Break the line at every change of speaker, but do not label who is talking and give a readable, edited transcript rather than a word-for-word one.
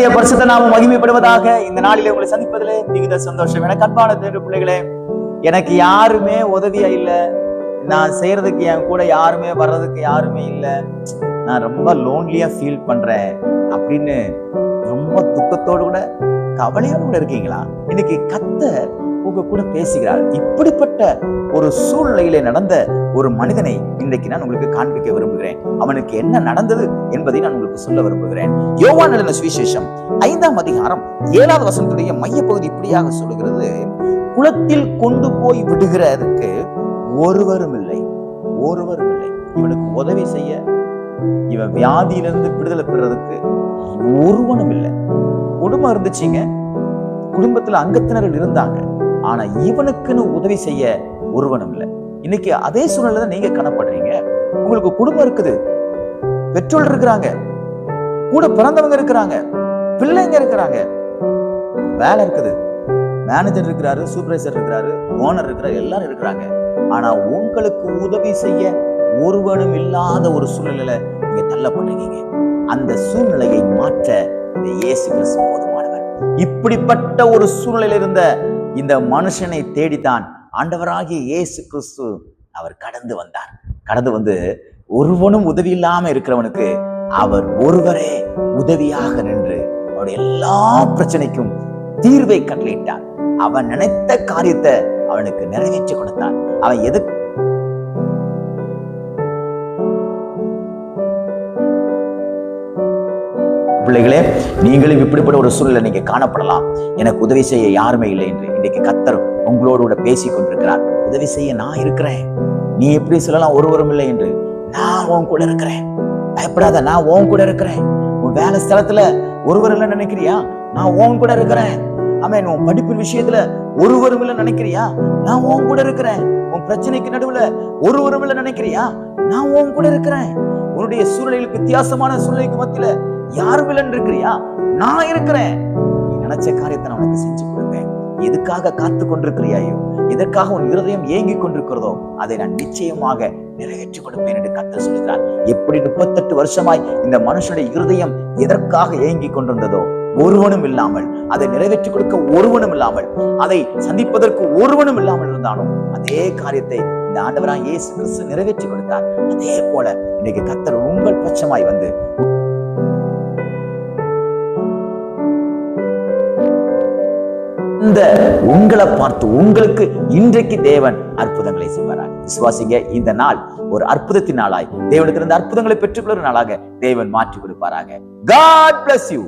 கர்த்தருடைய பரிசுத்த நாமம் மகிமைப்படுவதாக. இந்த நாளிலே உங்களை சந்திப்பதிலே மிகுந்த சந்தோஷம். எனக்கு அன்பான தேவனுடைய பிள்ளைகளே, எனக்கு யாருமே உதவியா இல்ல, நான் செய்யறதுக்கு என் கூட யாருமே வர்றதுக்கு யாருமே இல்ல, நான் ரொம்ப லோன்லியா ஃபீல் பண்றேன் அப்படின்னு ரொம்ப துக்கத்தோடு கூட கவலையோடு கூட இருக்கீங்களா? இன்னைக்கு கர்த்தர் உங்க கூட பேசுகிறார். இப்படிப்பட்ட ஒரு சூழ்நிலையிலே நடந்த ஒரு மனிதனை இன்றைக்கு நான் உங்களுக்கு காண்பிக்க விரும்புகிறேன். அவனுக்கு என்ன நடந்தது என்பதை நான் உங்களுக்கு சொல்ல விரும்புகிறேன். யோவான் எழுதின சுவிசேஷம் 5ஆம் அதிகாரம் 7வது வசனத்துடைய மையப்பகுதி இப்படியாக சொல்லுகிறது: குளத்தில் கொண்டு போய் விடுகிறதுக்கு ஒருவரும் இல்லை. இவனுக்கு உதவி செய்ய, இவன் வியாதியிலிருந்து விடுதலை பெறதுக்கு ஒருவனும் இல்லை. குடும்பம் இருந்துச்சுங்க, குடும்பத்துல அங்கத்தினர்கள் இருந்தாங்க, ஆனா இவனுக்குன்னு உதவி செய்ய ஒருவனும் இல்லை. இன்னைக்கு அதே சூழ்நிலை தான் நீங்க காணப்படுறீங்க. உங்களுக்கு குடும்பம் இருக்குது, பெற்றோர் இருக்கிறாங்க, கூட பிறந்தவங்க இருக்கிறாங்க, பிள்ளைங்க இருக்கிறாங்க, வேலை இருக்குது, மேனேஜர் இருக்கிறாரு, சூப்பர்வைசர் இருக்கிறாரு, ஓனர் இருக்கிறாரு, எல்லாரும் இருக்கிறாங்க. ஆனா உங்களுக்கு உதவி செய்ய ஒருவனும் இல்லாத ஒரு சூழ்நிலையில நீங்க தள்ளப்படுறீங்க. அந்த சூழ்நிலையை மாற்ற இந்த இயேசு கிறிஸ்து போதுமானவர். இப்படிப்பட்ட ஒரு சூழ்நிலையில இருந்த இந்த மனுஷனை தேடித்தான் ஆண்டவராகிய இயேசு கிறிஸ்து அவர் கடந்து வந்தார். கடந்து வந்து ஒருவனும் உதவி இல்லாம இருக்கிறவனுக்கு அவர் ஒருவரே உதவியாக நின்று அவருடைய எல்லா பிரச்சனைக்கும் தீர்வை கட்டளையிட்டார். அவன் நினைத்த காரியத்தை அவனுக்கு நிறைவேற்றி கொடுத்தான். அவன் எதுக்கு பிள்ளைகளே, நீங்களும் இப்படிப்பட்ட ஒரு சூழ்நிலை நீங்க காணப்படலாம். எனக்கு உதவி செய்ய யாருமே இல்லை என்று இன்னைக்கு கர்த்தர் உங்களோடு பேசி கொண்டிருக்கிறார். உதவி செய்ய நான் இருக்கிறேன். நீ எப்படி சொல்லலாம் ஒருவரும் இல்லை என்று? நான் உன் கூட இருக்கிறேன், பயப்படாத, நான் உன் கூட இருக்கிறேன். உன் வேலை ஸ்தலத்துல ஒருவர் இல்லைன்னு நினைக்கிறியா? நான் உன் கூட இருக்கிறேன். ஆமென். உன் படிப்பு விஷயத்துல ஒருவரும் இல்லை நினைக்கிறியா? நான் உன் கூட இருக்கிறேன். உன் பிரச்சனைக்கு நடுவுல ஒருவரும் இல்லை நினைக்கிறியா? நான் உன் கூட இருக்கிறேன். உன்னுடைய சூழ்நிலைகளுக்கு, வித்தியாசமான சூழ்நிலைக்கு மத்தியில யாரும் இல்லைன்னு இருக்கிறியா? நான் இருக்கிறேன். நீ நினைச்ச காரியத்தை நான் உனக்கு செஞ்சு கொடுப்பேன். எதுக்காக காத்து கொண்டிருக்கிறியாயோ, எதற்காக உன் இருதயம் ஏங்கி கொண்டிருக்கிறதோ அதை நான் நிச்சயமாக நிறைவேற்றி கொடுப்பேன் என்று கர்த்தர் சொல்கிறார். எப்படி 38 வருஷமாய் இந்த மனுஷனுடைய இருதயம் எதற்காக ஏங்கி கொண்டிருந்ததோ, ஒருவனும் இல்லாமல், அதை நிறைவேற்றி கொடுக்க ஒருவனும் இல்லாமல், அதை சந்திப்பதற்கு ஒருவனும் இல்லாமல் இருந்தாலும் அதே காரியத்தை இந்த ஆண்டவராகிய இயேசு கிறிஸ்து நிறைவேற்றி கொடுத்தார். அதே போல இன்னைக்கு கர்த்தர் உங்கள் பட்சமாய் வந்து இந்த உங்களை பார்த்து உங்களுக்கு இன்றைக்கு தேவன் அற்புதங்களை செய்வாராக. விசுவாசிங்க, இந்த நாள் ஒரு அற்புதத்தின் நாளாய், தேவனுக்கு இருந்த அற்புதங்களை பெற்றுக்கொள்ளும் நாளாக தேவன் மாற்றி கொடுப்பாராக. God bless you.